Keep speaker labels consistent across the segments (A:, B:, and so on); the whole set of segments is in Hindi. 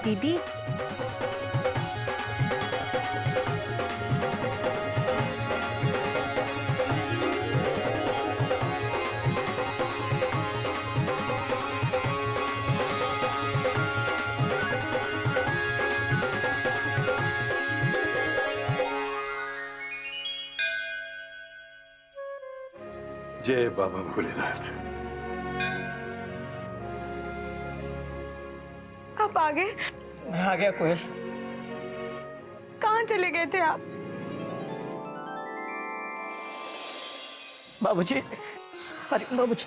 A: दीदी,
B: जय बाबा भोलेनाथ।
C: आप आ गए?
D: मैं आ गया कोयल।
C: कहाँ चले गए थे आप?
D: बाबूजी, अरे बाबूजी,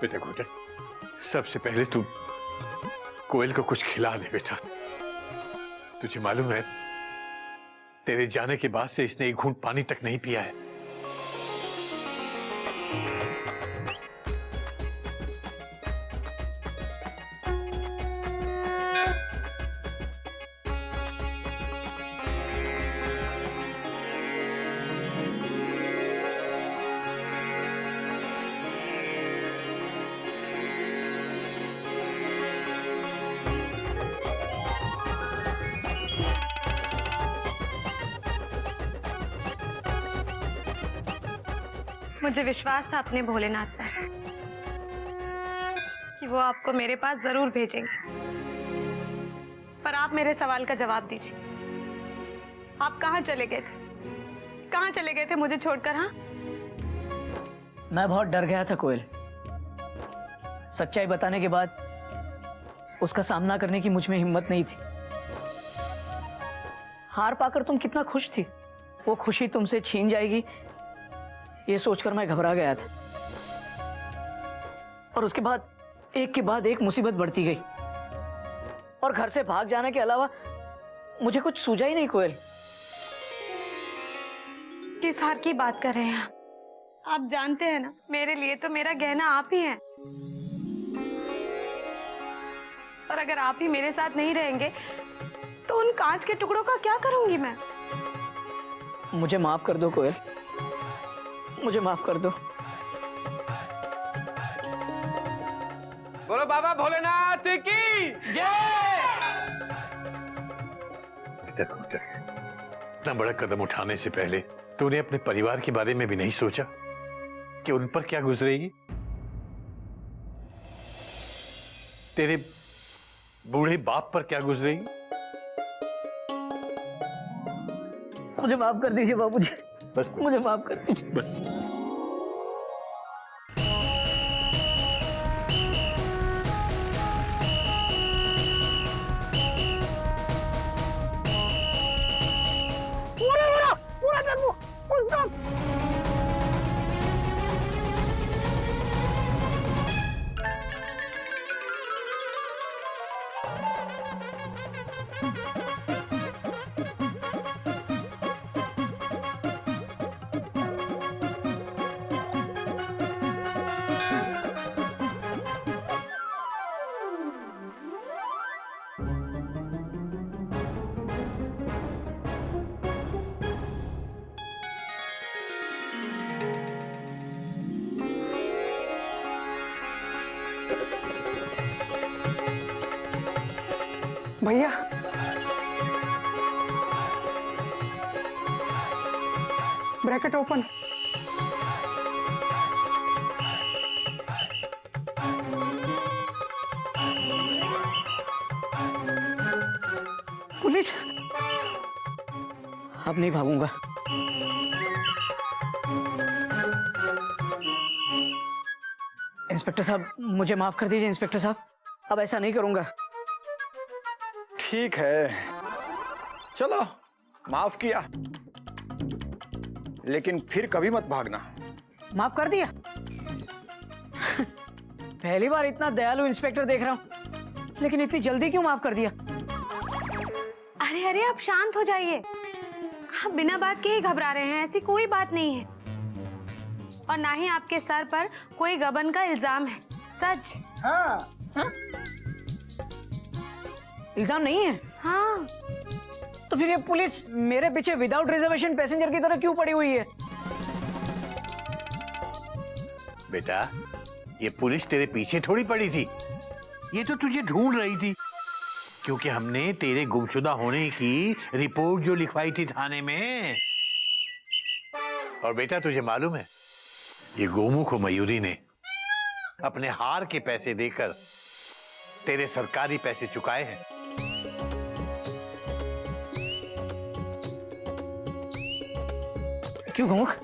B: बेटा घोटा, सबसे पहले तू कोयल को कुछ खिला ले बेटा। तुझे मालूम है, तेरे जाने के बाद से इसने एक घूंट पानी तक नहीं पिया है।
C: मुझे विश्वास था अपने भोलेनाथ पर कि वो आपको मेरे पास जरूर भेजेंगे। पर आप मेरे सवाल का जवाब दीजिए। आप कहाँ चले गए थे? कहाँ चले गए थे मुझे छोड़कर? हाँ,
D: मैं बहुत डर गया था कोयल। सच्चाई बताने के बाद उसका सामना करने की मुझ में हिम्मत नहीं थी। हार पाकर तुम कितना खुश थी, वो खुशी तुमसे छीन जाएगी ये सोचकर मैं घबरा गया था। और उसके बाद एक के बाद एक मुसीबत बढ़ती गई और घर से भाग जाने के अलावा मुझे कुछ सूझा ही नहीं कोयल।
C: किस हार की बात कर रहे हैं आप जानते हैं ना, मेरे लिए तो मेरा गहना आप ही हैं। और अगर आप ही मेरे साथ नहीं रहेंगे तो उन कांच के टुकड़ों का क्या करूंगी मैं?
D: मुझे माफ कर दो कोयल, मुझे माफ कर दो।
E: बोलो बाबा भोलेनाथ की जय।
B: इतना बड़ा कदम उठाने से पहले तूने अपने परिवार के बारे में भी नहीं सोचा कि उन पर क्या गुजरेगी? तेरे बूढ़े बाप पर क्या गुजरेगी?
D: मुझे माफ कर दीजिए बाबूजी,
B: बस
D: मुझे माफ कर दीजिए।
B: बस।
F: भैया, ब्रैकेट ओपन। पुलिस,
D: अब नहीं भागूंगा। इंस्पेक्टर साहब, मुझे माफ कर दीजिए इंस्पेक्टर साहब, अब ऐसा नहीं करूंगा।
G: ठीक है, चलो माफ किया, लेकिन फिर कभी मत भागना।
D: माफ कर दिया? पहली बार इतना दयालु इंस्पेक्टर देख रहा हूँ, लेकिन इतनी जल्दी क्यों माफ कर दिया?
C: अरे अरे आप शांत हो जाइए। आप बिना बात के ही घबरा रहे हैं, ऐसी कोई बात नहीं है। और ना ही आपके सर पर कोई गबन का इल्जाम है, सच।
D: हाँ? इल्जाम नहीं है?
C: हाँ।
D: तो फिर ये पुलिस मेरे पीछे विदाउट रिजर्वेशन पैसेंजर की तरह क्यों पड़ी हुई है?
B: बेटा, ये पुलिस तेरे पीछे थोड़ी पड़ी थी, ये तो तुझे ढूंढ रही थी, क्योंकि हमने तेरे गुमशुदा होने की रिपोर्ट जो लिखवाई थी थाने में। और बेटा तुझे मालूम है, ये गोमुख और मयूरी ने अपने हार के पैसे देकर तेरे सरकारी पैसे चुकाए हैं।
D: क्यों गोमुख?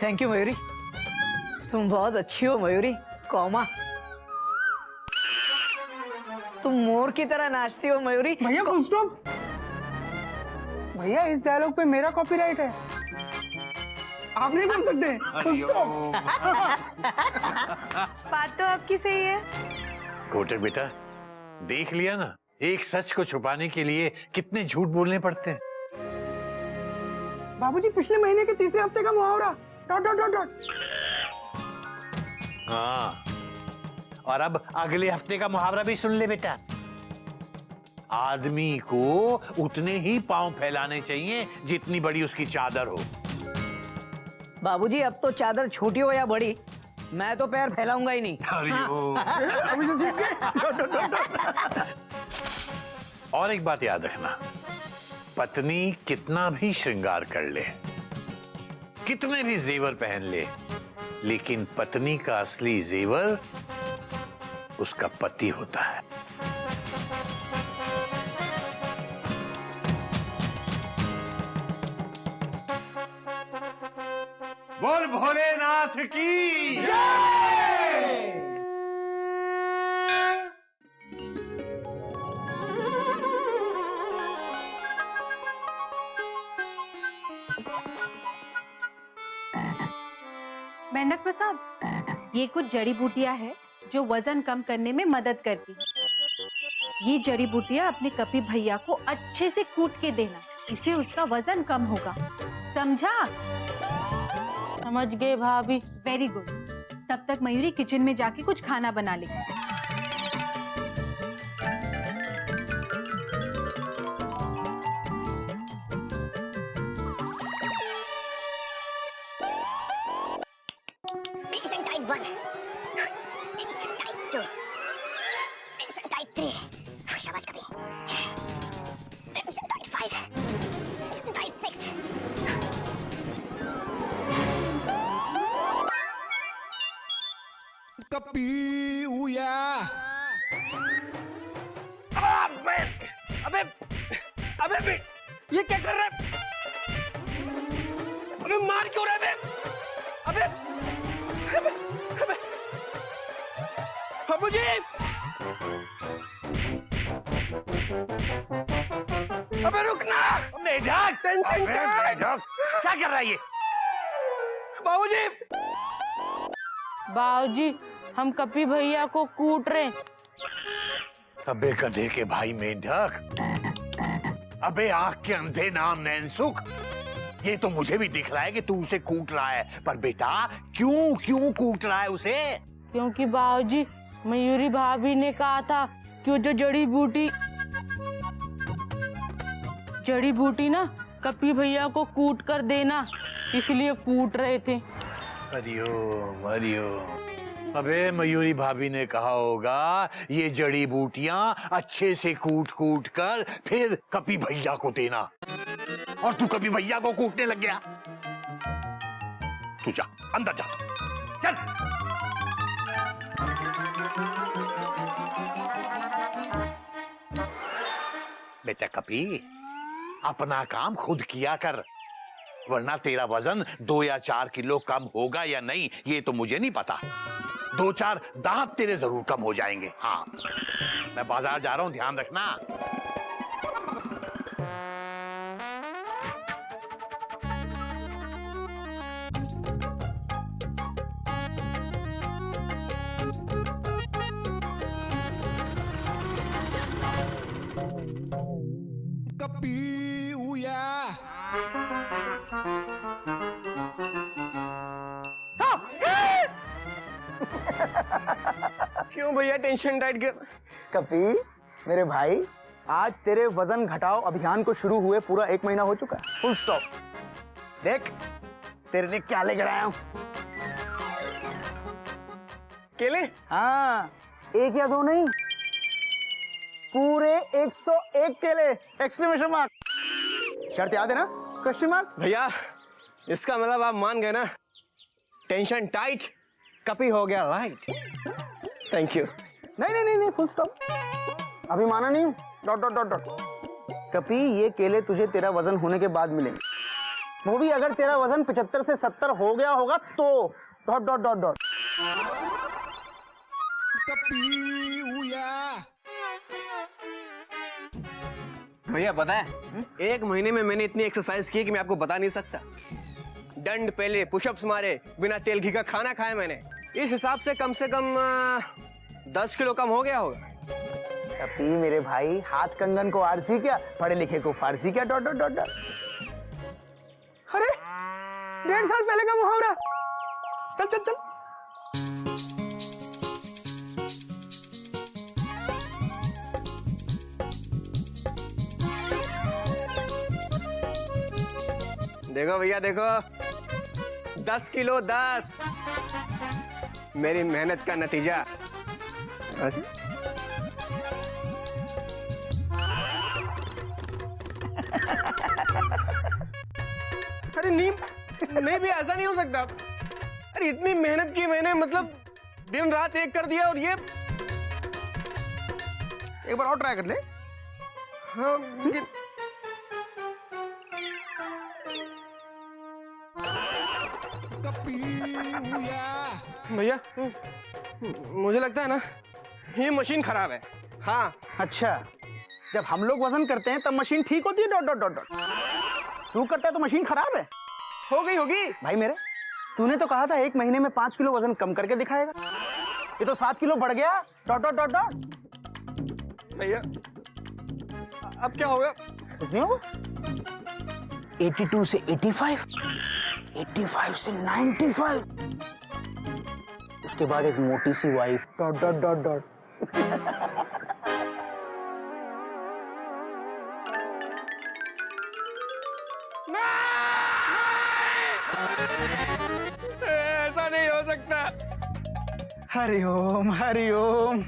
D: थैंक यू मयूरी, तुम बहुत अच्छी हो मयूरी। कौमा, तुम मोर की तरह नाचती हो मयूरी।
F: भैया फुल स्टॉप। भैया इस डायलॉग पे मेरा कॉपीराइट है, आप नहीं बोल सकते। Full stop.
C: बात तो आपकी सही है।
B: कोटक बेटा, देख लिया ना, एक सच को छुपाने के लिए कितने झूठ बोलने पड़ते हैं।
F: बाबूजी पिछले महीने के तीसरे हफ्ते का मुहावरा डॉट डॉट डॉट डॉट।
B: हाँ, और अब अगले हफ्ते का मुहावरा भी सुन ले बेटा। आदमी को उतने ही पांव फैलाने चाहिए जितनी बड़ी उसकी चादर हो।
D: बाबूजी अब तो चादर छोटी हो या बड़ी, मैं तो पैर फैलाऊंगा ही नहीं।
F: अभी से सीख गए।
B: और एक बात याद रखना, पत्नी कितना भी श्रृंगार कर ले, कितने भी जेवर पहन ले, लेकिन पत्नी का असली जेवर उसका पति होता है। बोल भोलेनाथ की जय।
A: मेंढक प्रसाद, ये कुछ जड़ी बूटियां है जो वजन कम करने में मदद करती है। ये जड़ी बूटियां अपने कपी भैया को अच्छे से कूट के देना, इससे उसका वजन कम होगा, समझा?
H: समझ गए भाभी।
A: Very good. तब तक मयूरी किचन में जाके कुछ खाना बना ले।
I: Patient type 1, patient type 2, patient type 3, शाबाश कभी, patient type 5, patient type 6.
E: कपी उया। अबे अबे ये क्या कर रहा है? अबे मार क्यों रहा है? अबे अबे अबे बाबूजी, अबे रुकना।
B: मेढक,
E: टेंशन
B: मेढक, क्या कर रहा है ये?
E: बाबूजी,
H: बाबूजी हम कपी भैया को कूट रहे।
B: अबे गधे के भाई मेढक, अबे आंख के अंधे नाम नैनसुख, ये तो मुझे भी दिख रहा है कि तू उसे कूट रहा है, पर बेटा क्यों क्यों कूट रहा है उसे?
H: क्योंकि बाबूजी मयूरी भाभी ने कहा था कि वो जो जड़ी बूटी ना कपी भैया को कूट कर देना, इसलिए कूट रहे थे।
B: हरिओम हरिओम। अबे मयूरी भाभी ने कहा होगा ये जड़ी बूटियां अच्छे से कूट कूट कर फिर कपी भैया को देना, और तू कपी भैया को कूटने लग गया। तू जा अंदर जा, चल। बेटा कपी, अपना काम खुद किया कर, वरना तेरा वजन 2 या 4 किलो कम होगा या नहीं ये तो मुझे नहीं पता। 2-4 दांत तेरे जरूर कम हो जाएंगे। हाँ, मैं बाजार जा रहा हूं, ध्यान रखना।
E: क्यों भैया टेंशन टाइट कर?
F: कपी मेरे भाई, आज तेरे वजन घटाओ अभियान को शुरू हुए पूरा 1 महीना हो चुका है। Full stop. देख तेरे लिए क्या लेकर आया हूं।
E: केले?
F: हाँ, 1 या 2 नहीं, पूरे 101 केले। Exclamation mark. शर्त याद है ना? Question mark.
E: भैया इसका मतलब आप मान गए ना? टेंशन टाइट, कपी हो गया लाइट। Thank you.
F: नहीं, फुल स्टॉप। अभी माना नहीं। Dot dot dot dot. कपी, ये केले तुझे तेरा वजन होने के बाद मिलेंगे, वो भी अगर तेरा वजन 75 से 70 हो गया होगा तो। Dot dot dot dot.
E: भैया पता है, 1 महीने में मैंने इतनी एक्सरसाइज की कि मैं आपको बता नहीं सकता। दंड पहले, पुशअप्स मारे, बिना तेल घी का खाना खाया मैंने। इस हिसाब से कम 10 किलो कम हो गया होगा।
F: कपी मेरे भाई, हाथ कंगन को आरसी क्या, पढ़े लिखे को फारसी क्या। Dot dot dot dot. अरे 1.5 साल पहले का मुहावरा। चल चल चल।
E: देखो भैया देखो, 10 किलो 10 मेरी मेहनत का नतीजा। अरे नहीं भी ऐसा नहीं हो सकता। अरे इतनी मेहनत की मैंने, मतलब दिन रात एक कर दिया, और ये एक बार और ट्राई कर ले। हाँ लेकिन भैया मुझे लगता है ना ये मशीन खराब है। हाँ।
F: अच्छा, जब हम लोग वजन करते हैं तब मशीन ठीक होती है। Dot dot dot dot. तू करता है तो मशीन खराब है।
E: होगी
F: भाई मेरे, तूने तो कहा था 1 महीने में 5 किलो वजन कम करके दिखाएगा। ये तो 7 किलो बढ़ गया। Dot dot dot dot.
E: भैया अब क्या होगा?
F: कुछ नहीं होगा। 82 से 85, 85 से 95, उसके बाद एक मोटी सी wife. Dot dot dot dot.
E: ऐसा नहीं हो सकता।
F: हरिओम हरिओम।